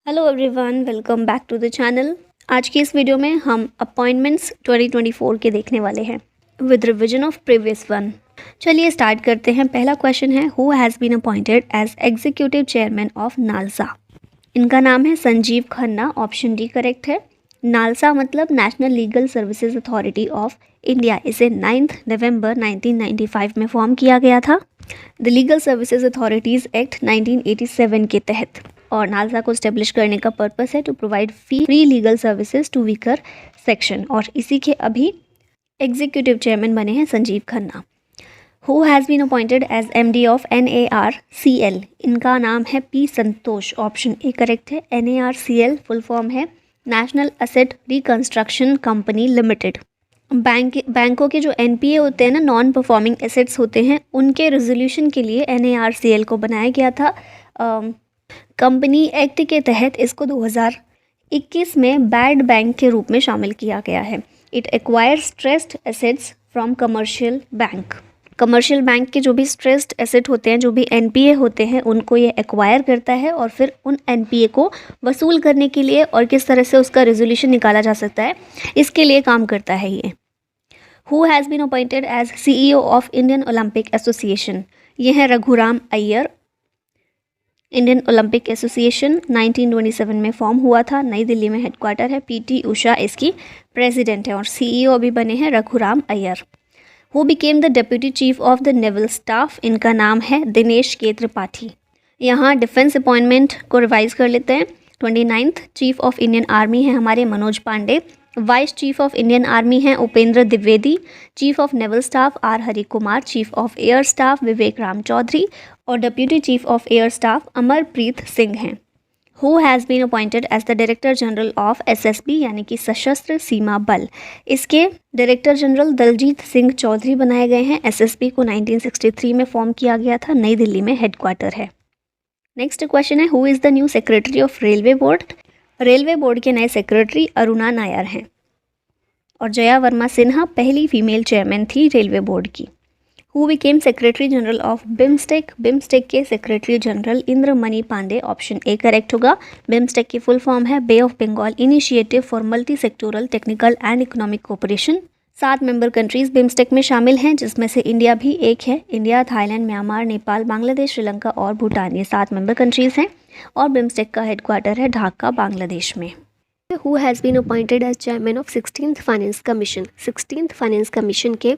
Hello everyone, welcome back to the channel. आज की इस वीडियो में हम अपॉइंटमेंट्स 2024 के देखने वाले हैं with revision of previous one. चलिए स्टार्ट करते हैं। पहला क्वेश्चन है, who has been appointed as executive chairman of NALSA. इनका नाम है Sanjiv Khanna. Option D correct है। नालसा मतलब national legal services authority of India. इसे 9 नवंबर 1995 में फॉर्म किया गया था the legal services authorities act 1987 के तहत। और नालसा को स्टेब्लिश करने का पर्पस है to provide free legal services to weaker section. और इसी के अभी एग्जीक्यूटिव चेयरमैन बने हैं Sanjiv Khanna. Who has been appointed as MD of NARCL। इनका नाम है P Santosh. Option A correct है। NARCL फुल फॉर्म है national asset reconstruction company limited. बैंकों के जो NPA होते हैं ना, नॉन परफॉर्मिंग एसेट्स होते हैं, उनके रेजोल्यूशन के लिए NARCL को बनाया गया था। कंपनी एक्ट के तहत इसको 2021 में बैड बैंक के रूप में शामिल किया गया है। It acquires stressed assets from commercial bank. Commercial bank के जो भी स्ट्रेस्ड एसेट होते हैं, जो भी NPA होते हैं, उनको ये एक्वायर करता है और फिर उन NPA को वसूल करने के लिए और किस तरह से उसका रेजोल्यूशन निकाला जा सकता है, इसके लिए काम करता है ये। Who has been appointed as CEO of Indian Olympic association. ये हैं Raghuram Iyer. Indian Olympic association 1927 में फॉर्म हुआ था। नई दिल्ली में हेडक्वार्टर है। PT उषा इसकी प्रेसिडेंट है और CEO अभी बने हैं Raghuram Iyer. Who became the deputy chief of the naval staff. इनका नाम है दिनेश के त्रिपाठी। यहाँ डिफेंस अपॉइंटमेंट को रिवाइज कर लेते हैं। 29th chief of Indian army है हमारे Manoj Pande. Vice chief of Indian army हैं Upendra Dwivedi. Chief of naval staff R Hari Kumar. Chief of air staff Vivek Ram Chaudhary और deputy chief of air staff Amarpreet Singh हैं। Who has been appointed as the director general of SSB यानी कि सशस्त्र सीमा बल। इसके director general Daljit Singh Chaudhary बनाए गए हैं। SSB को 1963 में फॉर्म किया गया था। नई दिल्ली में हेडक्वार्टर है। नेक्स्ट क्वेश्चन है, who is the new secretary of railway board. Railway board के नए सेक्रेटरी अरुणा नायर हैं और जया वर्मा सिन्हा पहली फीमेल चेयरमैन थी रेलवे बोर्ड की। Who became secretary general of BIMSTEC. BIMSTEC के secretary general Indramani Pandey. Option A correct होगा। बिम्स्टेक की फुल फॉर्म है Bay of Bengal initiative for multi sectoral technical and economic cooperation. 7 member countries BIMSTEC में शामिल हैं, जिसमें से इंडिया भी एक है। India, Thailand, Myanmar, Nepal, Bangladesh, Sri Lanka और भूटान, ये 7 मेंबर कंट्रीज हैं और बिम्स्टेक का हेडक्वार्टर है ढाका, बांग्लादेश में। Who has been appointed as chairman of 16th finance commission. 16th finance commission के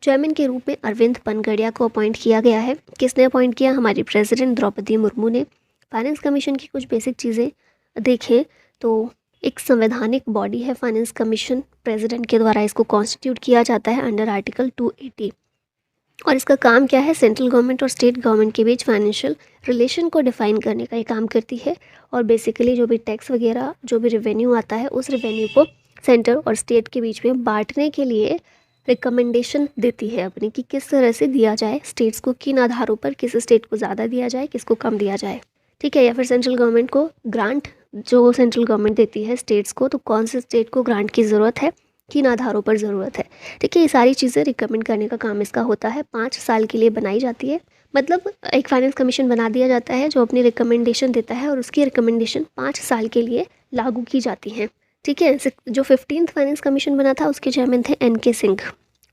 चेयरमैन के रूप में अरविंद पनगड़िया को अपॉइंट किया गया है। किसने अपॉइंट किया? हमारी प्रेसिडेंट द्रौपदी मुर्मू ने। फाइनेंस कमीशन की कुछ बेसिक चीज़ें देखें तो एक संवैधानिक बॉडी है फाइनेंस कमीशन। प्रेसिडेंट के द्वारा इसको कॉन्स्टिट्यूट किया जाता है अंडर आर्टिकल 280। और इसका काम क्या है? सेंट्रल गवर्नमेंट और स्टेट गवर्नमेंट के बीच फाइनेंशियल रिलेशन को डिफाइन करने का ये काम करती है। और बेसिकली जो भी टैक्स वगैरह, जो भी रेवेन्यू आता है, उस रेवेन्यू को सेंटर और स्टेट के बीच में बांटने के लिए रिकमेंडेशन देती है अपनी कि किस तरह से दिया जाए स्टेट्स को, किन आधारों पर किस स्टेट को ज़्यादा दिया जाए, किसको कम दिया जाए। ठीक है। या फिर सेंट्रल गवर्नमेंट को ग्रांट, जो सेंट्रल गवर्नमेंट देती है स्टेट्स को, तो कौन से स्टेट को ग्रांट की ज़रूरत है, किन आधारों पर ज़रूरत है। ठीक है। ये सारी चीज़ें रिकमेंड करने का काम इसका होता है। 5 साल के लिए बनाई जाती है। मतलब एक फाइनेंस कमीशन बना दिया जाता है जो अपनी रिकमेंडेशन देता है और उसकी रिकमेंडेशन 5 साल के लिए लागू की जाती है। ठीक है। जो 15th फाइनेंस कमीशन बना था उसके चेयरमैन थे NK सिंह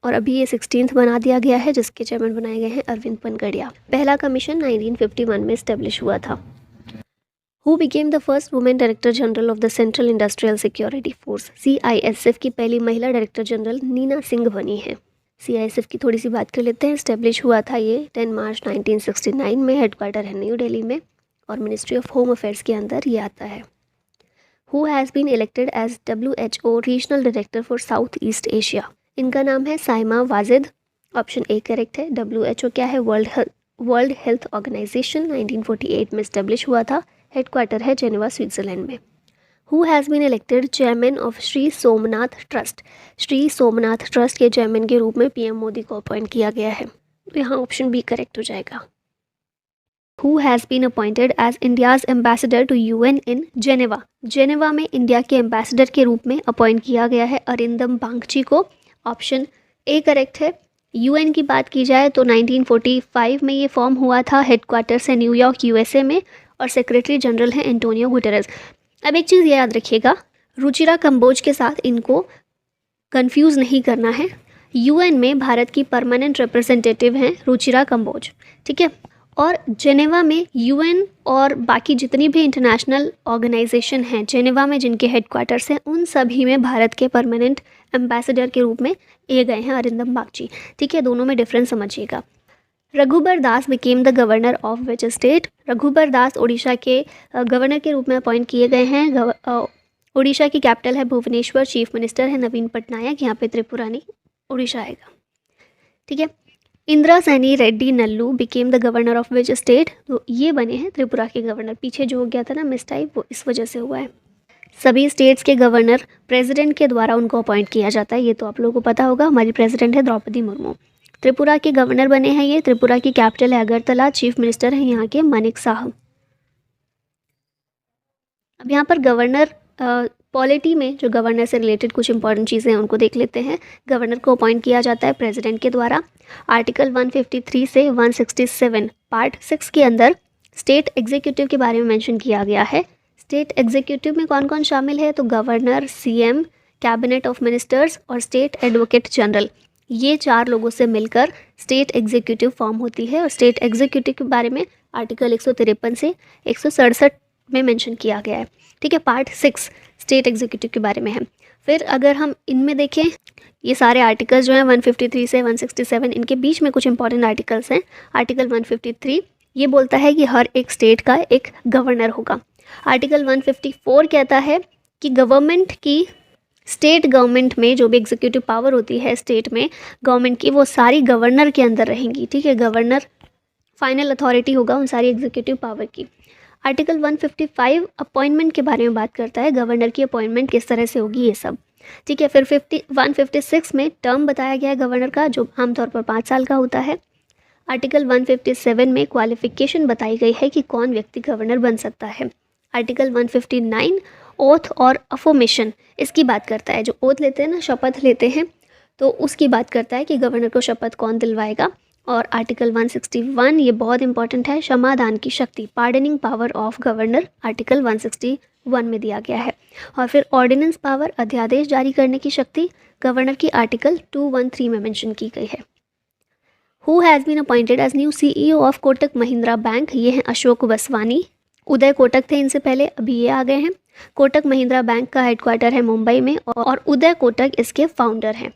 और अभी ये 16th बना दिया गया है जिसके चेयरमैन बनाए गए हैं अरविंद पनगड़िया। पहला कमीशन 1951 में इस्टेब्लिश हुआ था। Who became the first women director general of the central industrial security force. CISF की पहली महिला डायरेक्टर जनरल नीना सिंह बनी है। CISF की थोड़ी सी बात कर लेते हैं। इस्टेब्लिश हुआ था ये 10 मार्च 1969 में। हेडक्वार्टर है न्यू दिल्ली में और मिनिस्ट्री ऑफ होम अफेयर्स के अंदर ये आता है। Who has been elected as WHO regional director for south east Asia. इनका नाम है Saima Wajid. Option A correct है। WHO क्या है? वर्ल्ड हेल्थ ऑर्गेनाइजेशन 1948 में इस्टेब्लिश हुआ था। हेडक्वार्टर है जेनेवा, स्विट्जरलैंड में। Who has been elected chairman of Shri Somnath trust. Shri Somnath trust के चेयरमैन के रूप में PM मोदी को अपॉइंट किया गया है। तो यहाँ ऑप्शन बी करेक्ट हो जाएगा। Who has been appointed as India's ambassador to UN in Geneva. Geneva में इंडिया के एम्बेसडर के रूप में अपॉइंट किया गया है अरिंदम बागची को। ऑप्शन ए करेक्ट है। UN की बात की जाए तो 1945 में ये फॉर्म हुआ था। हेडक्वार्टर है न्यूयॉर्क USA में और सेक्रेटरी जनरल हैं एंटोनियो गुटेरेस। अब एक चीज़ याद रखिएगा, रुचिरा कंबोज के साथ इनको कंफ्यूज नहीं करना है। यूएन में भारत की परमानेंट रिप्रेजेंटेटिव हैं रुचिरा कंबोज, ठीक है। और जेनेवा में यूएन और बाकी जितनी भी इंटरनेशनल ऑर्गेनाइजेशन हैं जेनेवा में जिनके हेडक्वार्टर्स हैं, उन सभी में भारत के परमानेंट एम्बेसडर के रूप में ये गए हैं अरिंदम बागची, ठीक है। दोनों में डिफरेंस समझिएगा। Raghubar Das became the governor of which state? Raghubar Das Orissa के गवर्नर के रूप में अपॉइंट किए गए हैं। उड़ीसा की कैपिटल है भुवनेश्वर, चीफ मिनिस्टर है नवीन पटनायक, यहाँ पे त्रिपुरा नहीं उड़ीसा आएगा, ठीक है। Indira Saini Reddy Nallu became the governor of which state? तो ये बने हैं त्रिपुरा के गवर्नर। पीछे जो हो गया था ना मिस टाइप, वो इस वजह से हुआ है। सभी स्टेट्स के गवर्नर प्रेसिडेंट के द्वारा उनको अपॉइंट किया जाता है, ये तो आप लोगों को पता होगा। हमारी प्रेसिडेंट है द्रौपदी मुर्मू। त्रिपुरा के गवर्नर बने हैं ये। त्रिपुरा की कैपिटल है अगरतला, चीफ मिनिस्टर हैं यहाँ के मानिक साह। अब यहाँ पर गवर्नर पॉलिटी में जो गवर्नर से रिलेटेड कुछ इंपॉर्टेंट चीज़ें हैं उनको देख लेते हैं। गवर्नर को अपॉइंट किया जाता है प्रेसिडेंट के द्वारा। आर्टिकल 153 से 167 पार्ट 6 के अंदर स्टेट एग्जीक्यूटिव के बारे में मेंशन किया गया है। स्टेट एग्जीक्यूटिव में कौन कौन शामिल है? तो governor, CM, cabinet of ministers और स्टेट एडवोकेट जनरल, ये 4 लोगों से मिलकर स्टेट एग्जीक्यूटिव फॉर्म होती है। और स्टेट एग्जीक्यूटिव के बारे में आर्टिकल 153 से 167 में मेंशन किया गया है, ठीक है। पार्ट 6 स्टेट एग्जीक्यूटिव के बारे में है। फिर अगर हम इनमें देखें, ये सारे आर्टिकल्स जो हैं 153 से 167, इनके बीच में कुछ इंपॉर्टेंट आर्टिकल्स हैं। आर्टिकल 153 ये बोलता है कि हर एक स्टेट का एक गवर्नर होगा। आर्टिकल 154 कहता है कि गवर्नमेंट की, स्टेट गवर्नमेंट में जो भी एग्जीक्यूटिव पावर होती है स्टेट में गवर्नमेंट की, वो सारी गवर्नर के अंदर रहेंगी, ठीक है। गवर्नर फाइनल अथॉरिटी होगा उन सारी एग्जीक्यूटिव पावर की। आर्टिकल 155 अपॉइंटमेंट के बारे में बात करता है, गवर्नर की अपॉइंटमेंट किस तरह से होगी ये सब, ठीक है। फिर 156 में टर्म बताया गया है गवर्नर का, जो आमतौर पर 5 साल का होता है। आर्टिकल 157 में क्वालिफिकेशन बताई गई है कि कौन व्यक्ति गवर्नर बन सकता है। आर्टिकल 159 ओथ और अफर्मेशन, इसकी बात करता है। जो ओथ लेते हैं ना, शपथ लेते हैं, तो उसकी बात करता है कि गवर्नर को शपथ कौन दिलवाएगा। और आर्टिकल 161 ये बहुत इंपॉर्टेंट है, क्षमादान की शक्ति, pardoning power of governor, article 161 में दिया गया है। और फिर ऑर्डिनेंस पावर, अध्यादेश जारी करने की शक्ति गवर्नर की आर्टिकल 213 में मेंशन की गई है। Who has been appointed as new CEO of Kotak Mahindra bank? ये हैं अशोक वसवानी। उदय कोटक थे इनसे पहले, अभी ये आ गए हैं। कोटक महिंद्रा बैंक का हेडक्वार्टर है मुंबई में और उदय कोटक इसके फाउंडर हैं।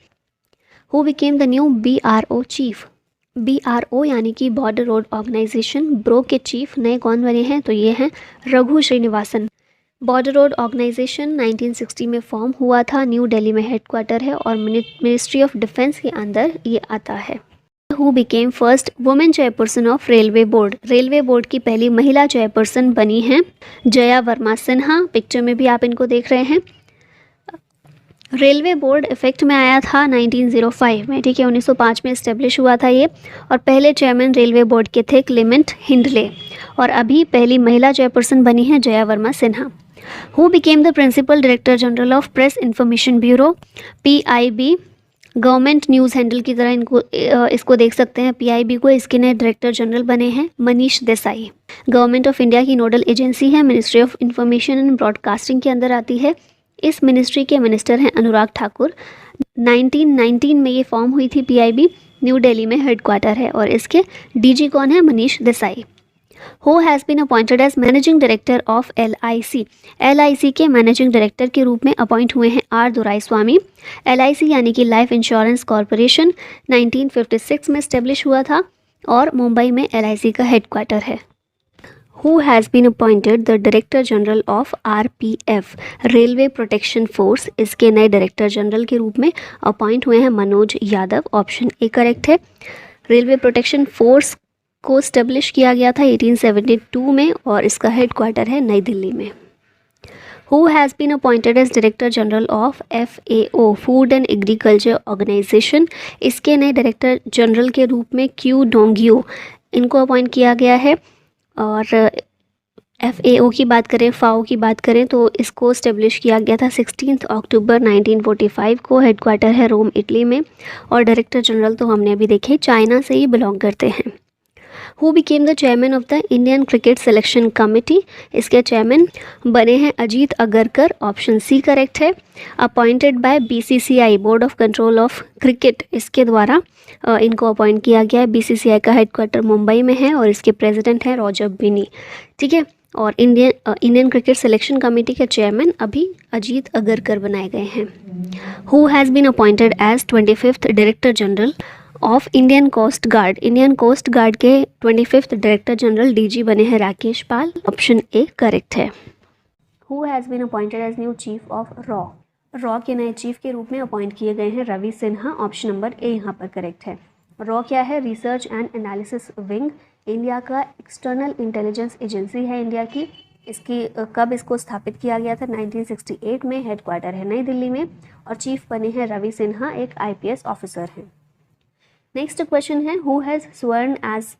Who became the new BRO chief? BRO यानी कि बॉर्डर रोड ऑर्गेनाइजेशन, ब्रो के चीफ नए कौन बने हैं? तो ये हैं Raghu Srinivasan. Border road organisation 1960 में फॉर्म हुआ था, न्यू दिल्ली में हेडक्वार्टर है और मिनिस्ट्री ऑफ डिफेंस के अंदर ये आता है। Who became first women chairperson of railway board? Railway board की पहली महिला चेयरपर्सन बनी हैं जया वर्मा सिन्हा। पिक्चर में भी आप इनको देख रहे हैं। रेलवे बोर्ड इफेक्ट में आया था 1905 में, ठीक है। 1905 में इस्टेब्लिश हुआ था ये। और पहले चेयरमैन रेलवे बोर्ड के थे क्लेमेंट हिंडले। और अभी पहली महिला चेयरपर्सन बनी है Jaya Verma Sinha. Who became the principal director general of press information bureau? PIB, government news handle की तरह इनको इसको देख सकते हैं PIB को। इसके नए डायरेक्टर जनरल बने हैं Manish Desai. Government of India की नोडल एजेंसी है, ministry of information and broadcasting के अंदर आती है। इस मिनिस्ट्री के मिनिस्टर हैं अनुराग ठाकुर। 1919 में ये फॉर्म हुई थी PIB, न्यू दिल्ली में हेडक्वार्टर है। और इसके DG कौन है? Manish Desai. Who has been appointed as managing director of LIC? LIC के मैनेजिंग डायरेक्टर के रूप में अपॉइंट हुए हैं R दोराईस्वामी। LIC यानी कि लाइफ इंश्योरेंस कॉरपोरेशन 1956 में इस्टेब्लिश हुआ था और मुंबई में LIC का हेडक्वार्टर है। Who has been appointed the Director General of RPF, railway protection force? इसके नए डायरेक्टर जनरल के रूप में अपॉइंट हुए हैं Manoj Yadav. Option A correct है। रेलवे प्रोटेक्शन फोर्स को स्टेब्लिश किया गया था 1872 में और इसका हेडक्वार्टर है नई दिल्ली में। Who has been appointed as Director General of FAO, food and agriculture organisation? इसके नए डायरेक्टर जनरल के रूप में क्यू डोंगियो इनको अपॉइंट किया गया है। और FAO की बात करें, FAO की बात करें तो इसको इस्टेब्लिश किया गया था 16 अक्टूबर 1945 को। हेडक्वार्टर है रोम, इटली में। और डायरेक्टर जनरल तो हमने अभी देखे चाइना से ही बिलोंग करते हैं। Who became the chairman of the Indian cricket selection committee, इसके चेयरमैन बने हैं Ajit Agarkar, option C correct है। Appointed by BCCI, board of control of cricket, इसके द्वारा इनको अपॉइंट किया गया है। बीसीसीआई का हेडक्वार्टर मुंबई में है और इसके प्रेसिडेंट हैं रॉजर बिनी, ठीक है। और इंडियन क्रिकेट सिलेक्शन कमेटी के चेयरमैन अभी अजीत अगरकर बनाए गए हैं। Who has been appointed as 25th director general of Indian coast guard, Indian coast guard के 25th डायरेक्टर जनरल डीजी बने हैं Rakesh Pal, option A correct है। Who has been appointed as new chief of रॉ के नए चीफ के रूप में अपॉइंट किए गए हैं Ravi Sinha, option number A यहाँ पर करेक्ट है। रॉ क्या है? Research and analysis wing, India का एक्सटर्नल इंटेलिजेंस एजेंसी है इंडिया की। इसकी कब इसको स्थापित किया गया था? 1968 में। हेडक्वार्टर है नई दिल्ली में और चीफ बने हैं रवि सिन्हा, एक IPS ऑफिसर हैं। नेक्स्ट क्वेश्चन है, who has sworn as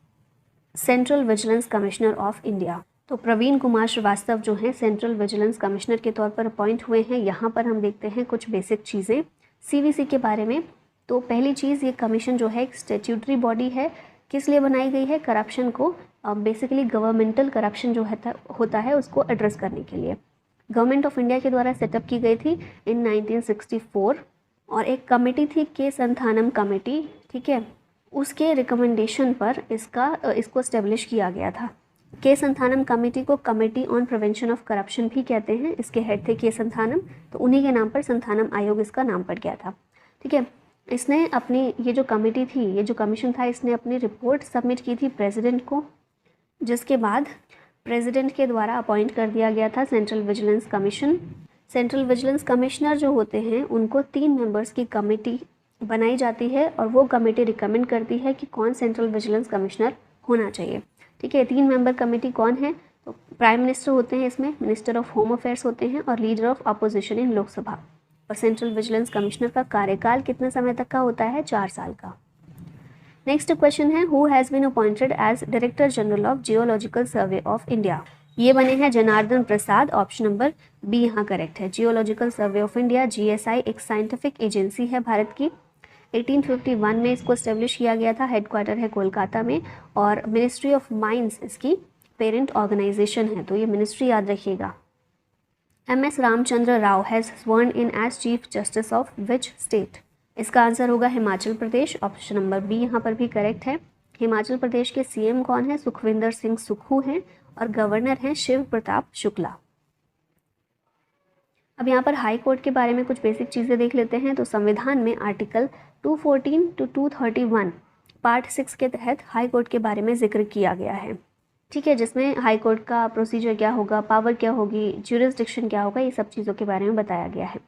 central vigilance commissioner of India. तो प्रवीण कुमार श्रीवास्तव जो हैं सेंट्रल विजिलेंस कमिश्नर के तौर पर अपॉइंट हुए हैं। यहाँ पर हम देखते हैं कुछ बेसिक चीज़ें CVC के बारे में। तो पहली चीज़, ये कमीशन जो है एक स्टैट्यूटरी बॉडी है। किस लिए बनाई गई है? करप्शन को, बेसिकली गवर्नमेंटल करप्शन जो होता है उसको एड्रेस करने के लिए गवर्नमेंट ऑफ इंडिया के द्वारा सेटअप की गई थी इन 1964। और एक कमेटी थी के संथानम कमेटी, ठीक है, उसके रिकमेंडेशन पर इसको एस्टेब्लिश किया गया था। के संथानम कमेटी को committee on prevention of corruption भी कहते हैं। इसके हेड थे के संथानम, तो उन्हीं के नाम पर संथानम आयोग इसका नाम पड़ गया था, ठीक है। इसने अपनी ये जो कमेटी थी, ये जो कमीशन था, इसने अपनी रिपोर्ट सबमिट की थी प्रेसिडेंट को, जिसके बाद प्रेसिडेंट के द्वारा अपॉइंट कर दिया गया था central vigilance commission. Central vigilance commissioner जो होते हैं उनको 3 मेंबर्स की कमेटी बनाई जाती है और वो कमेटी रिकमेंड करती है कि कौन सेंट्रल विजिलेंस कमिश्नर होना चाहिए, ठीक है। 3 मेंबर कमेटी कौन है? तो प्राइम मिनिस्टर होते हैं इसमें, मिनिस्टर ऑफ होम अफेयर्स होते हैं और leader of opposition in Lok Sabha. और सेंट्रल विजिलेंस कमिश्नर का कार्यकाल कितने समय तक का होता है? 4 साल का। नेक्स्ट क्वेश्चन है, who has been appointed as director general of geological survey of India. ये बने हैं Janardan Prasad, option number B यहाँ करेक्ट है। Geological survey of India GSI एक साइंटिफिक एजेंसी है भारत की। 1851 में इसको एस्टेब्लिश किया गया था। हेडक्वार्टर है कोलकाता में और मिनिस्ट्री ऑफ माइंस इसकी पेरेंट ऑर्गेनाइजेशन है, तो ये मिनिस्ट्री याद रखिएगा। MS Ramachandra Rao has sworn in as chief justice of which state. इसका आंसर होगा Himachal Pradesh, option number B यहाँ पर भी करेक्ट है। हिमाचल प्रदेश के CM कौन है? सुखविंदर सिंह सुक्खू हैं और गवर्नर हैं शिव प्रताप शुक्ला। अब यहाँ पर हाई कोर्ट के बारे में कुछ बेसिक चीज़ें देख लेते हैं। तो संविधान में आर्टिकल 214 to 231 पार्ट 6 के तहत हाई कोर्ट के बारे में जिक्र किया गया है, ठीक है, जिसमें हाई कोर्ट का प्रोसीजर क्या होगा, पावर क्या होगी, ज्यूरिसडिक्शन क्या होगा, ये सब चीज़ों के बारे में बताया गया है।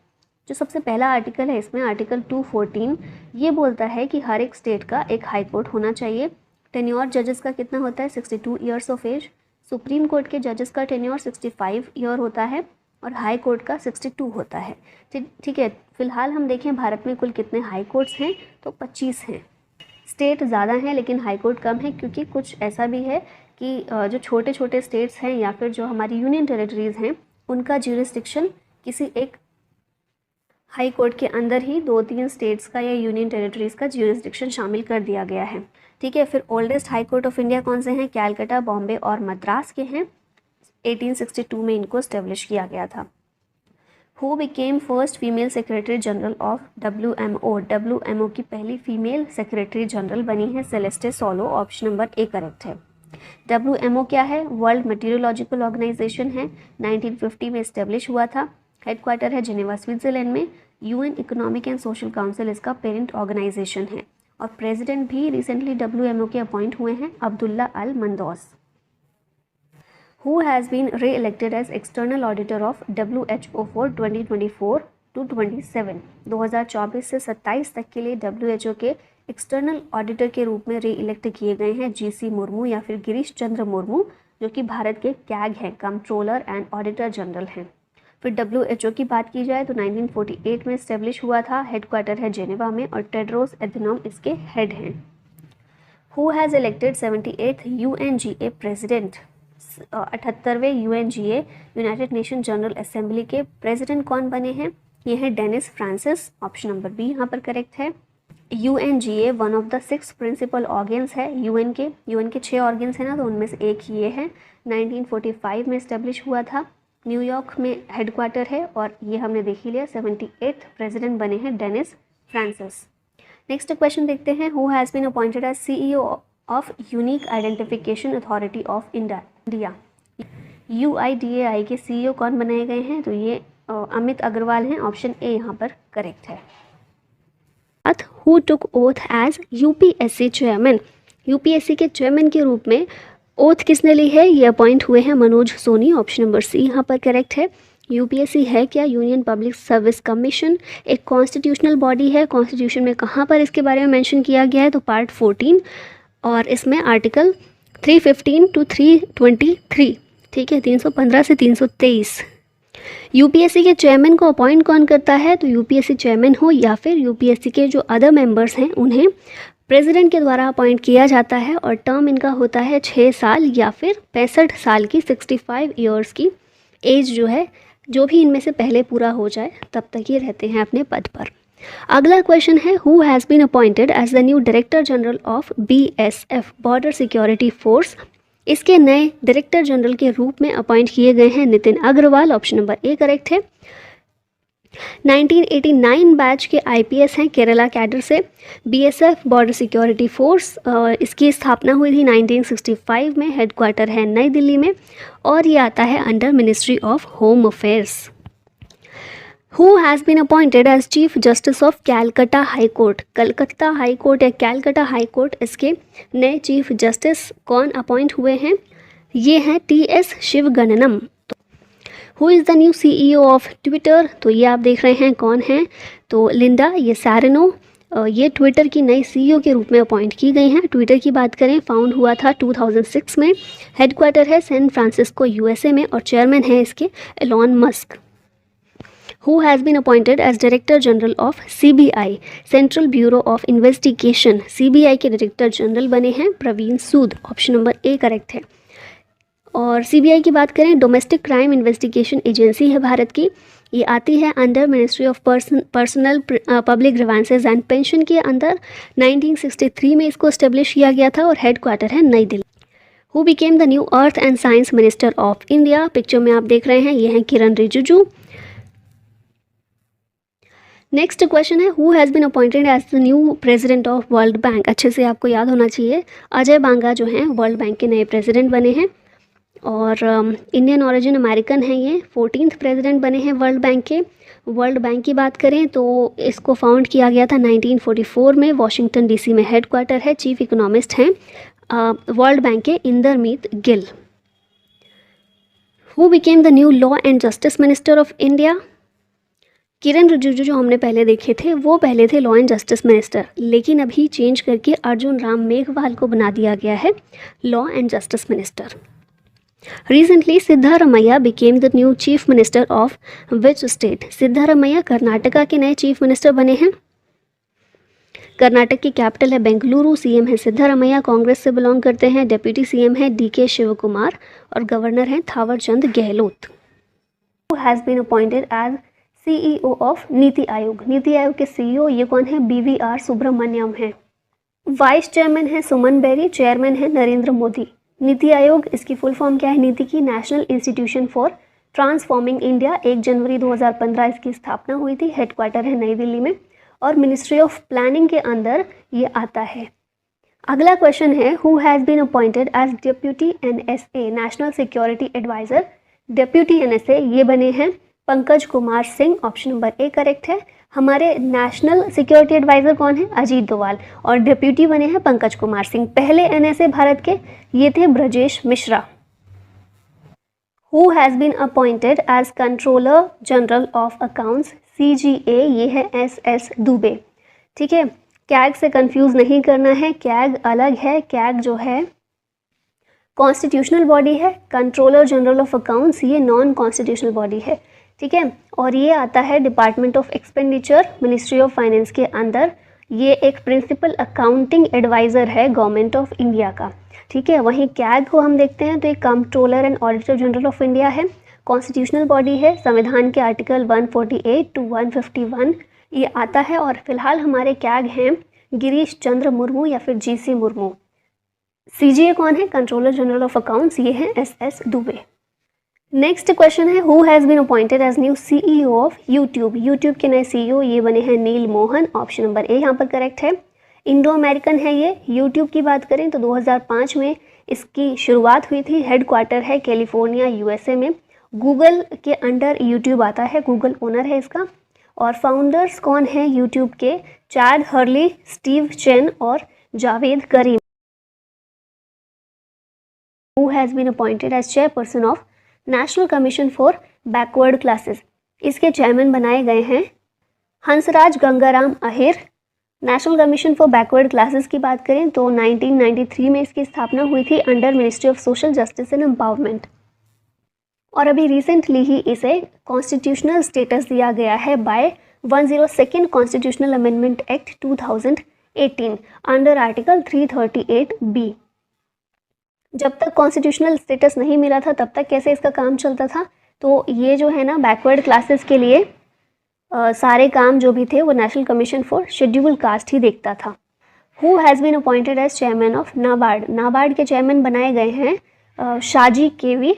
जो सबसे पहला आर्टिकल है इसमें आर्टिकल 214 ये बोलता है कि हर एक स्टेट का एक हाई कोर्ट होना चाहिए। टेन्योर जजेस का कितना होता है? 62 years of age. Supreme court के जजेस का टेन्योर 65 ईयर होता है और हाई कोर्ट का 62 होता है, ठीक है। फिलहाल हम देखें भारत में कुल कितने हाई कोर्ट्स हैं? तो 25 हैं। स्टेट ज़्यादा हैं लेकिन हाई कोर्ट कम है, क्योंकि कुछ ऐसा भी है कि जो छोटे छोटे स्टेट्स हैं या फिर जो हमारी यूनियन टेरिटरीज़ हैं उनका ज्यूरिसडिक्शन किसी एक हाई कोर्ट के अंदर ही 2-3 स्टेट्स का या यूनियन टेरिटरीज़ का ज्यूरिसडिक्शन शामिल कर दिया गया है, ठीक है। फिर oldest high court of India कौन से हैं? कैलकाटा, बॉम्बे और मद्रास के हैं। 1862 में इनको एस्टेब्लिश किया गया था। Who became first female secretary general of WMO। WMO की पहली फीमेल सेक्रेटरी जनरल बनी है Celeste solo, option number A correct है। WMO क्या है? वर्ल्ड मेटीरियोलॉजिकल ऑर्गेनाइजेशन है। 1950 में एस्टेब्लिश हुआ था। हेडक्वार्टर है जिनेवा स्विट्जरलैंड में। UN economic and social council इसका पेरेंट ऑर्गेनाइजेशन है और प्रेसिडेंट भी रिसेंटली WMO के अपॉइंट हुए हैं, अब्दुल्ला अल मंदौस। Who has been re-elected as external auditor of WHO for 2024 to 27। 2024 से 27 तक के लिए WHO के एक्सटर्नल ऑडिटर के रूप में री-इलेक्ट किए गए हैं GC मुर्मू या फिर गिरीश चंद्र मुर्मू, जो कि भारत के कैग हैं, कंट्रोलर एंड ऑडिटर जनरल हैं। फिर WHO की बात की जाए तो 1948 में इस्टेब्लिश हुआ था। हेडक्वार्टर है जेनेवा में और टेड्रोस एधनोम इसके हेड हैं। Who has elected 78th UNGA president. 78वें UNGA United Nation general assembly के प्रेसिडेंट कौन बने हैं? ये हैं Dennis Francis, option number B यहाँ पर करेक्ट है। UNGA one of the 6 principal organs है यूएन के 6 ऑर्गन्स हैं ना, तो उनमें से एक ये है। 1945 में इस्टेब्लिश हुआ था, न्यूयॉर्क में हेडक्वार्टर है, और ये हमने देख ही लिया। 78th प्रेसिडेंट बने हैं डेनिस फ्रांसिस। नेक्स्ट क्वेश्चन देखते हैं, who has been appointed as CEO of unique identification authority of India. UIDAI के CEO कौन बनाए गए हैं, तो ये अमित अग्रवाल हैं। ऑप्शन ए यहाँ पर करेक्ट है। Who took oath as UPSC chairman. UPSC के चेयरमैन के रूप में ओथ किसने ली है, ये अपॉइंट हुए हैं Manoj Soni. Option number C यहाँ पर करेक्ट है। UPSC है क्या, यूनियन पब्लिक सर्विस कमीशन, एक कॉन्स्टिट्यूशनल बॉडी है। कॉन्स्टिट्यूशन में कहाँ पर इसके बारे में मेंशन किया गया है, तो पार्ट 14, और इसमें आर्टिकल 315 to 323, ठीक है, 315 से 323। UPSC के चेयरमैन को अपॉइंट कौन करता है, तो UPSC चेयरमैन हो या फिर UPSC के जो अदर मेंबर्स हैं उन्हें प्रेसिडेंट के द्वारा अपॉइंट किया जाता है, और टर्म इनका होता है 6 साल या फिर 65 साल की, 65 ईयर्स की एज जो है, जो भी इनमें से पहले पूरा हो जाए तब तक ये रहते हैं अपने पद पर। अगला क्वेश्चन है, who has been appointed as the new director general of BSF border security force. इसके नए डायरेक्टर जनरल के रूप में अपॉइंट किए गए हैं Nitin Agarwal. Option number A correct है। 1989 बैच के IPS हैं केरला कैडर से। BSF बॉर्डर सिक्योरिटी फोर्स, इसकी स्थापना हुई थी 1965 में, हेडक्वार्टर है नई दिल्ली में, और ये आता है under ministry of home affairs. Who has been appointed as chief justice of Calcutta high court. Calcutta high court या कैलकटा हाई कोर्ट, इसके नए चीफ जस्टिस कौन अपॉइंट हुए हैं, ये हैं TS Sivagnanam. Who is the new CEO of Twitter, तो ये आप देख रहे हैं कौन है, तो लिंडा ये सैरिनो, ये ट्विटर की नई CEO के रूप में अपॉइंट की गई हैं। ट्विटर की बात करें, फाउंड हुआ था 2006 में, हेडक्वार्टर है सैन फ्रांसिस्को USA में, और चेयरमैन है इसके Elon Musk. Who has been appointed as director general of CBI central bureau of investigation. CBI के डायरेक्टर जनरल बने हैं Praveen Sood. Option number A correct है। और CBI की बात करें, डोमेस्टिक क्राइम इन्वेस्टिगेशन एजेंसी है भारत की, ये आती है under ministry of personnel public grievances and pension के अंदर। 1963 में इसको इस्टेब्लिश किया गया था, और हेडक्वार्टर है New Delhi. Who became the new earth and science minister of India. Picture में आप देख रहे हैं, ये हैं किरण रिजिजू। नेक्स्ट क्वेश्चन है, who has been appointed as the new president of world bank. अच्छे से आपको याद होना चाहिए, अजय बांगा जो हैं वर्ल्ड बैंक के नए प्रेसिडेंट बने हैं, और इंडियन ओरिजिन अमेरिकन हैं ये। 14th प्रेसिडेंट बने हैं वर्ल्ड बैंक के। वर्ल्ड बैंक की बात करें तो इसको फाउंड किया गया था 1944 में, वॉशिंगटन DC में हेडक्वार्टर है। चीफ इकोनॉमिस्ट हैं वर्ल्ड बैंक के Indermit Gill. Who became the new law and justice minister of India. Kiren Rijiju जो हमने पहले देखे थे वो पहले थे लॉ एंड जस्टिस मिनिस्टर, लेकिन अभी चेंज करके अर्जुन राम मेघवाल को बना दिया गया है law and justice minister. Recently, Siddaramaiah became the new chief minister of which state? Siddaramaiah Karnataka के नए चीफ मिनिस्टर बने हैं। कर्नाटक की कैपिटल है बेंगलुरु। CM है सिद्धारमैया, कांग्रेस से बिलोंग करते हैं। डेप्यूटी CM है DK शिवकुमार, और गवर्नर हैं Thawarchand Gehlot. Who has been appointed as CEO of NITI Aayog. NITI Aayog के CEO ये कौन है, BVR सुब्रमण्यम है। वाइस चेयरमैन है सुमन बेरी, चेयरमैन है नरेंद्र मोदी। नीति आयोग, इसकी फुल फॉर्म क्या है नीति की, national institution for transforming India. 1 जनवरी 2015 इसकी स्थापना हुई थी, हेडक्वार्टर है नई दिल्ली में, और मिनिस्ट्री ऑफ प्लानिंग के अंदर ये आता है। अगला क्वेश्चन है, who has been appointed as deputy NSA national security adviser. Deputy NSA ये बने हैं Pankaj Kumar Singh. Option number A correct है। हमारे नेशनल सिक्योरिटी एडवाइज़र कौन है, अजीत डोवाल, और डेप्यूटी बने हैं पंकज कुमार सिंह। पहले NSA भारत के ये थे Brajesh Mishra. Who has been appointed as controller general of accounts CGA, ये है SS दुबे। ठीक है, कैग से कंफ्यूज नहीं करना है, कैग अलग है। कैग जो है कॉन्स्टिट्यूशनल बॉडी है, कंट्रोलर जनरल ऑफ अकाउंट्स ये नॉन कॉन्स्टिट्यूशनल बॉडी है। ठीक है, और ये आता है department of expenditure ministry of finance के अंदर। ये एक प्रिंसिपल अकाउंटिंग एडवाइज़र है गवर्नमेंट ऑफ इंडिया का। ठीक है, वहीं कैग को हम देखते हैं तो एक controller and auditor general of India है, कॉन्स्टिट्यूशनल बॉडी है, संविधान के आर्टिकल 148 to 151 ये आता है। और फिलहाल हमारे कैग हैं गिरीश चंद्र मुर्मू या फिर GC मुर्मू। CGA कौन है? कंट्रोलर जनरल ऑफ अकाउंट्स, ये है SS दुबे। नेक्स्ट क्वेश्चन है who has been appointed as new CEO of YouTube. YouTube के नए CEO ये बने हैं Neel Mohan, option number A यहाँ पर करेक्ट है। इंडो अमेरिकन है ये। यूट्यूब की बात करें तो 2005 में इसकी शुरुआत हुई थी। हेडक्वार्टर है कैलिफोर्निया USA में। गूगल के अंडर यूट्यूब आता है, गूगल ओनर है इसका। और फाउंडर्स कौन है यूट्यूब के? चैड हर्ली, स्टीव चेन और Jawed Karim. Who has been appointed as chairperson of national commission for backward classes. इसके चेयरमैन बनाए गए हैं Hansraj Gangaram Ahir. National commission for backward classes की बात करें तो 1993 में इसकी स्थापना हुई थी under ministry of social justice and empowerment. और अभी रिसेंटली ही इसे कॉन्स्टिट्यूशनल स्टेटस दिया गया है by 102nd constitutional amendment act 2018 under article 338B। जब तक कॉन्स्टिट्यूशनल स्टेटस नहीं मिला था तब तक कैसे इसका काम चलता था? तो ये जो है ना बैकवर्ड क्लासेस के लिए सारे काम जो भी थे वो national commission for scheduled caste ही देखता था। Who has been appointed as chairman of NABARD. NABARD के चेयरमैन बनाए गए हैं शाजी केवी।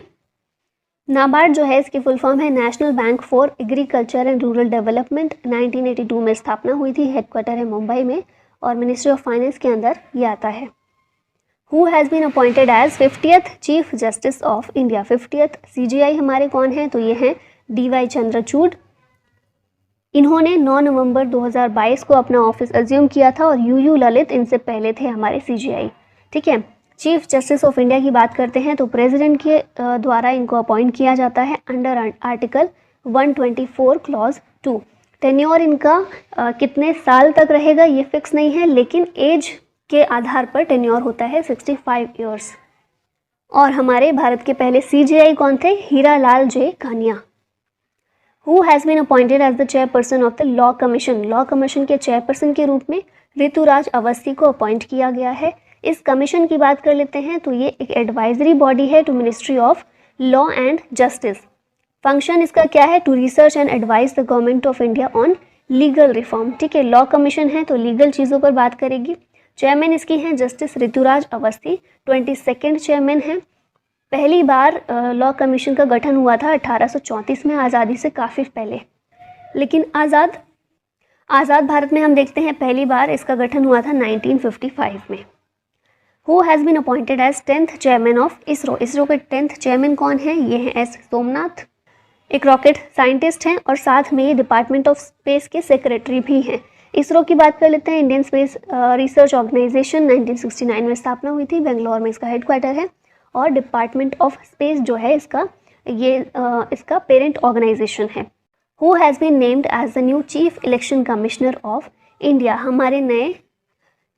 नाबार्ड जो है इसकी फुल फॉर्म है national bank for agriculture and rural development. 1982 में स्थापना हुई थी। हेडक्वार्टर है मुंबई में और मिनिस्ट्री ऑफ फाइनेंस के अंदर ये आता है। Who has been appointed as 50th chief justice of India. 50th CGI हमारे कौन है? तो ये हैं DY चंद्रचूड़। इन्होंने 9 नवंबर 2022 को अपना ऑफिस अज्यूम किया था और UU ललित इनसे पहले थे हमारे CGI। ठीक है। चीफ जस्टिस ऑफ इंडिया की बात करते हैं तो प्रेसिडेंट के द्वारा इनको अपॉइंट किया जाता है अंडर आर्टिकल 124 क्लॉज 2। टेन्योर इनका कितने साल तक रहेगा ये फिक्स नहीं है, लेकिन एज के आधार पर टेन्योर होता है 65 ईयर्स। और हमारे भारत के पहले CGI कौन थे? Hira Lal J Kania. Who has been appointed as the chairperson of the law commission. Law commission के चेयरपर्सन के रूप में ऋतुराज अवस्थी को अपॉइंट किया गया है। इस कमीशन की बात कर लेते हैं तो ये एक एडवाइजरी बॉडी है to ministry of law and justice. Function इसका क्या है? To research and advise the government of India on legal reform. ठीक है, लॉ कमीशन है तो लीगल चीज़ों पर बात करेगी। चेयरमैन इसकी हैं justice Rituraj Awasthi, 22nd chairman हैं। पहली बार लॉ कमीशन का गठन हुआ था 1834 में, आज़ादी से काफ़ी पहले। लेकिन आज़ाद भारत में हम देखते हैं पहली बार इसका गठन हुआ था 1955 में। Who has been appointed as 10th chairman of ISRO. ISRO के 10th चेयरमैन कौन है? ये हैं S सोमनाथ, एक रॉकेट साइंटिस्ट हैं और साथ में ये डिपार्टमेंट ऑफ स्पेस के सेक्रेटरी भी हैं। इसरो की बात कर लेते हैं। इंडियन स्पेस रिसर्च ऑर्गेनाइजेशन 1969 में स्थापना हुई थी, बेंगलोर में इसका हेडक्वार्टर है। और डिपार्टमेंट ऑफ स्पेस जो है इसका इसका पेरेंट ऑर्गेनाइजेशन है। Who has been named as the new chief election commissioner of India. हमारे नए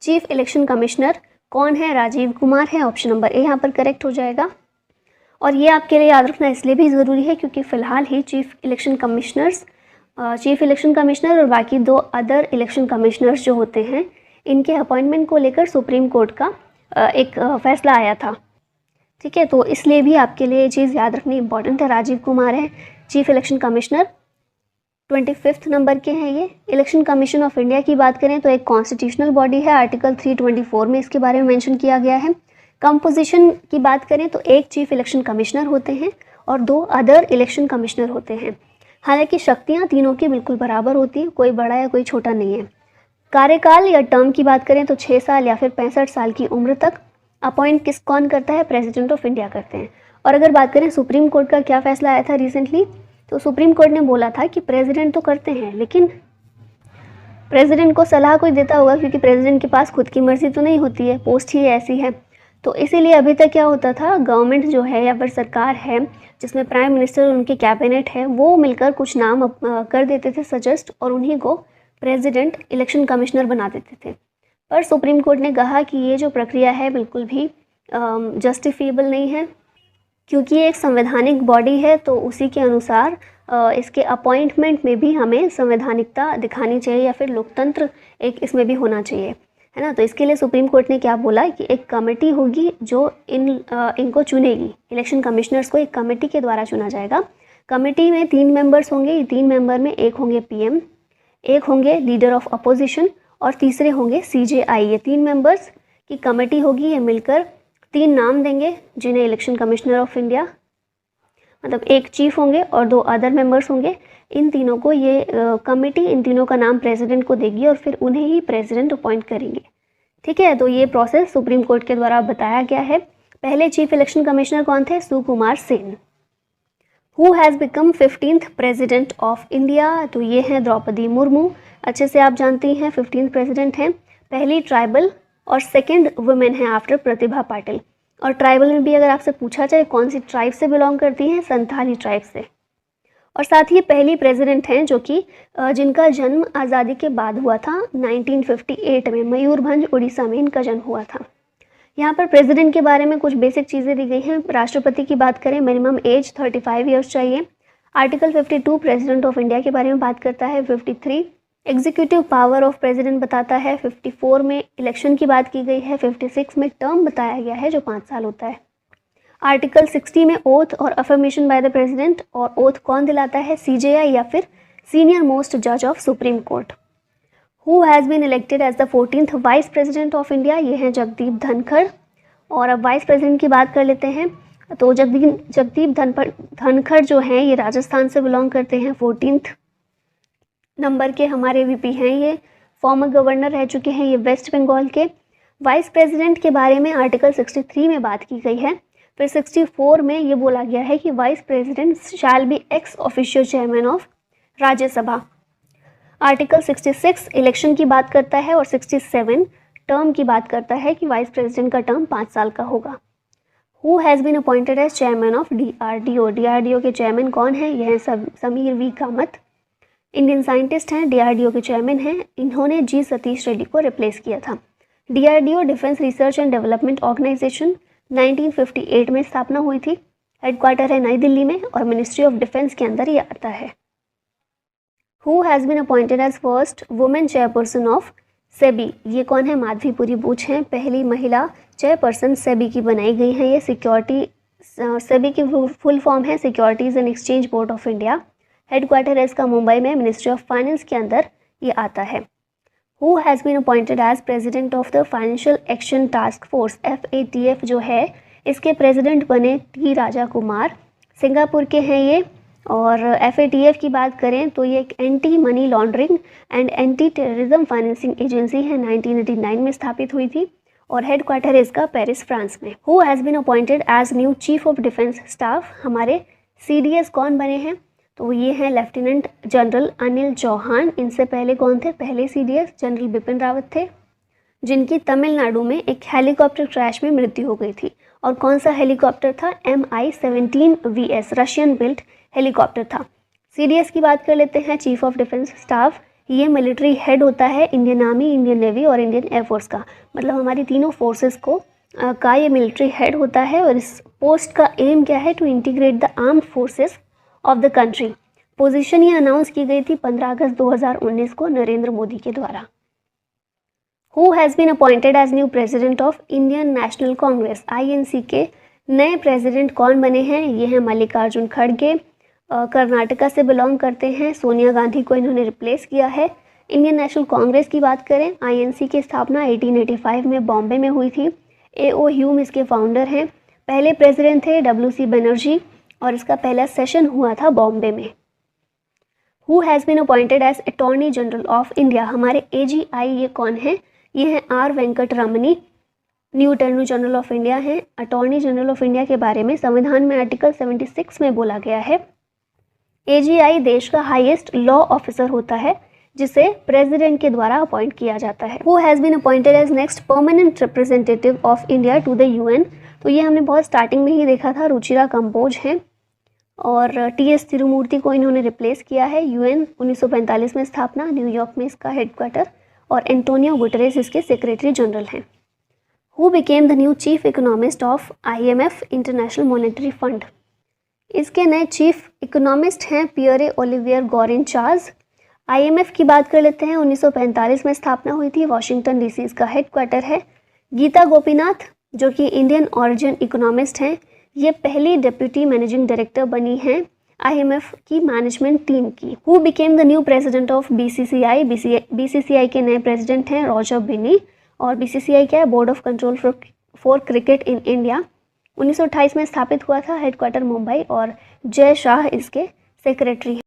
चीफ इलेक्शन कमिश्नर कौन है? राजीव कुमार है, ऑप्शन नंबर ए यहाँ पर करेक्ट हो जाएगा। और ये आपके लिए याद रखना इसलिए भी ज़रूरी है क्योंकि फ़िलहाल ही चीफ इलेक्शन कमिश्नर और बाकी 2 अदर इलेक्शन कमिश्नर्स जो होते हैं इनके अपॉइंटमेंट को लेकर सुप्रीम कोर्ट का एक फैसला आया था। ठीक है, तो इसलिए भी आपके लिए ये चीज़ याद रखनी इंपॉर्टेंट है। राजीव कुमार है chief election commissioner, 25th number के हैं ये। इलेक्शन कमीशन ऑफ इंडिया की बात करें तो एक कॉन्स्टिट्यूशनल बॉडी है, आर्टिकल 324 में इसके बारे में मेंशन किया गया है। कंपोजिशन की बात करें तो एक चीफ इलेक्शन कमिश्नर होते हैं और 2 अदर इलेक्शन कमिश्नर होते हैं। हालांकि शक्तियां तीनों की बिल्कुल बराबर होती हैं, कोई बड़ा या कोई छोटा नहीं है। कार्यकाल या टर्म की बात करें तो 6 साल या फिर 65 साल की उम्र तक। अपॉइंट कौन करता है? प्रेसिडेंट ऑफ इंडिया करते हैं। और अगर बात करें सुप्रीम कोर्ट का क्या फैसला आया था रिसेंटली, तो सुप्रीम कोर्ट ने बोला था कि प्रेसिडेंट तो करते हैं लेकिन प्रेसिडेंट को सलाह कोई देता होगा, क्योंकि प्रेसिडेंट के पास खुद की मर्जी तो नहीं होती है, पोस्ट ही ऐसी है। तो इसीलिए अभी तक क्या होता था, गवर्नमेंट जो है या फिर सरकार है जिसमें प्राइम मिनिस्टर और उनके कैबिनेट है वो मिलकर कुछ नाम कर देते थे सजेस्ट, और उन्हीं को प्रेसिडेंट इलेक्शन कमिश्नर बना देते थे। पर सुप्रीम कोर्ट ने कहा कि ये जो प्रक्रिया है बिल्कुल भी जस्टिफिएबल नहीं है, क्योंकि ये एक संवैधानिक बॉडी है, तो उसी के अनुसार इसके अपॉइंटमेंट में भी हमें संवैधानिकता दिखानी चाहिए या फिर लोकतंत्र एक इसमें भी होना चाहिए, है ना। तो इसके लिए सुप्रीम कोर्ट ने क्या बोला कि एक कमेटी होगी जो इनको चुनेगी, इलेक्शन कमिश्नर्स को एक कमेटी के द्वारा चुना जाएगा। कमेटी में 3 मेंबर्स होंगे, 3 मेंबर में एक होंगे PM, एक होंगे लीडर ऑफ अपोजिशन और तीसरे होंगे CJI। ये 3 मेंबर्स की कमेटी होगी, ये मिलकर 3 नाम देंगे जिन्हें इलेक्शन कमिश्नर ऑफ इंडिया, मतलब एक चीफ होंगे और 2 अदर मेंबर्स होंगे। इन तीनों को ये कमेटी इन तीनों का नाम प्रेसिडेंट को देगी और फिर उन्हें ही प्रेसिडेंट अपॉइंट करेंगे। ठीक है, तो ये प्रोसेस सुप्रीम कोर्ट के द्वारा बताया गया है। पहले चीफ इलेक्शन कमिश्नर कौन थे? Sukumar Sen. Who has become 15th president of India? तो ये हैं द्रौपदी मुर्मू। अच्छे से आप जानती हैं 15th प्रेसिडेंट हैं। पहली ट्राइबल और सेकेंड वुमेन है आफ्टर प्रतिभा पाटिल। और ट्राइबल में भी अगर आपसे पूछा जाए कौन सी ट्राइब से बिलोंग करती हैं, संथाली ट्राइब से। और साथ ही पहली प्रेसिडेंट हैं जो कि जिनका जन्म आज़ादी के बाद हुआ था 1958 में, मयूरभंज उड़ीसा में इनका जन्म हुआ था। यहाँ पर प्रेसिडेंट के बारे में कुछ बेसिक चीज़ें दी गई हैं। राष्ट्रपति की बात करें, मिनिमम एज 35 ईयर्स चाहिए। आर्टिकल 52 प्रेसिडेंट ऑफ इंडिया के बारे में बात करता है। 53 एग्जीक्यूटिव पावर ऑफ प्रेसिडेंट बताता है। 54 में इलेक्शन की बात की गई है। 56 में टर्म बताया गया है जो 5 साल होता है। आर्टिकल 60 में ओथ और अफर्मेशन बाय द प्रेसिडेंट, और ओथ कौन दिलाता है? CJI या फिर सीनियर मोस्ट जज of supreme court. Who has been elected as the 14th vice president of India? ये हैं जगदीप धनखड़। और अब वाइस प्रेसिडेंट की बात कर लेते हैं। तो जगदीप धनखड़ जो हैं ये राजस्थान से बिलोंग करते हैं। 14th नंबर के हमारे VP हैं। ये फॉर्मर गवर्नर रह चुके हैं ये वेस्ट बंगाल के। वाइस प्रेसिडेंट के बारे में आर्टिकल 63 में बात की गई है। फिर 64 में ये बोला गया है कि vice president shall be x official chairman of Rajya Sabha. Article 66 election की बात करता है और 67 टर्म की बात करता है कि वाइस प्रेसिडेंट का टर्म 5 साल का होगा। Who has been appointed as chairman of DRDO? DRDO के चेयरमैन कौन है? यह है Sameer V Kamat. Indian scientist हैं, DRDO के चेयरमैन हैं। इन्होंने G सतीश रेड्डी को रिप्लेस किया था। DRDO defence research and development organisation 1958 में स्थापना हुई थी। हेडक्वार्टर है नई दिल्ली में और मिनिस्ट्री ऑफ डिफेंस के अंदर ये आता है। Who has been appointed as first women chairperson of SEBI? ये कौन है? माधवीपुरी बुच हैं, पहली महिला चेयरपर्सन सेबी की बनाई गई हैं। ये सेबी की फुल फॉर्म है securities and exchange board of India. Headquarter है इसका मुंबई में, मिनिस्ट्री ऑफ फाइनेंस के अंदर ये आता है। Who has been appointed as president of the financial action task force? FATF जो है इसके प्रेसिडेंट बने T राजा कुमार, सिंगापुर के हैं ये। और FATF की बात करें तो ये एक anti money laundering and anti terrorism financing agency है, 1989 में स्थापित हुई थी और हेडक्वार्टर है इसका पेरिस, फ्रांस में। Who has been appointed as new chief of defence staff? हमारे CDS कौन बने हैं? तो ये हैं लेफ्टिनेंट जनरल अनिल चौहान। इनसे पहले कौन थे? पहले CDS जनरल बिपिन रावत थे, जिनकी तमिलनाडु में एक हेलीकॉप्टर क्रैश में मृत्यु हो गई थी। और कौन सा हेलीकॉप्टर था? Mi-17 VS, Russian built helicopter था। CDS की बात कर लेते हैं, चीफ ऑफ डिफेंस स्टाफ। ये मिलिट्री हेड होता है इंडियन आर्मी, इंडियन नेवी और इंडियन एयरफोर्स का, मतलब हमारी तीनों फोर्सेस का ये मिलिट्री हेड होता है। और इस पोस्ट का एम क्या है? To integrate the armed forces of the country. Position ये अनाउंस की गई थी 15 अगस्त 2019 को नरेंद्र मोदी के द्वारा। Who has been appointed as new president of Indian National Congress? INC के नए प्रेसिडेंट कौन बने हैं? ये हैं मल्लिकार्जुन खड़गे, कर्नाटका से बिलोंग करते हैं। सोनिया गांधी को इन्होंने रिप्लेस किया है। इंडियन नेशनल कांग्रेस की बात करें, INC की स्थापना 1885 में बॉम्बे में हुई थी। A.O. ह्यूम इसके फाउंडर हैं। पहले प्रेसिडेंट थे WC बनर्जी और इसका पहला सेशन हुआ था बॉम्बे में। Who has been appointed as attorney general of India? हमारे AGI ये कौन है? ये हैं R Venkataramani, new attorney general of India हैं। अटॉर्नी जनरल ऑफ इंडिया के बारे में संविधान में आर्टिकल 76 में बोला गया है। AGI देश का हाईएस्ट लॉ ऑफिसर होता है जिसे प्रेसिडेंट के द्वारा अपॉइंट किया जाता है। Who has been appointed as next permanent representative of India to the UN? तो ये हमने बहुत स्टार्टिंग में ही देखा था, रुचिरा कंबोज हैं और TS तिरुमूर्ति को इन्होंने रिप्लेस किया है। UN 1945 में स्थापना, न्यूयॉर्क में इसका हेडक्वार्टर और एंटोनियो गुटेरेस इसके सेक्रेटरी जनरल हैं। Who became the new chief economist of IMF international monetary fund? इसके नए चीफ इकोनॉमिस्ट हैं पियरे ओलिवियर गॉरेन चार्ल्स। IMF की बात कर लेते हैं, 1945 में स्थापना हुई थी, वॉशिंगटन DC इसका हेडक्वार्टर है। गीता गोपीनाथ जो कि इंडियन ऑरिजिन इकोनॉमिस्ट हैं, ये पहली डिप्यूटी मैनेजिंग डायरेक्टर बनी हैं IMF की मैनेजमेंट टीम की। Who became the new president of BCCI? BCCI के नए प्रेसिडेंट हैं रॉजर बिनी। और BCCI क्या है? Board of control for cricket in India. 1928 में स्थापित हुआ था, हेडक्वार्टर मुंबई, और जय शाह इसके सेक्रेटरी हैं।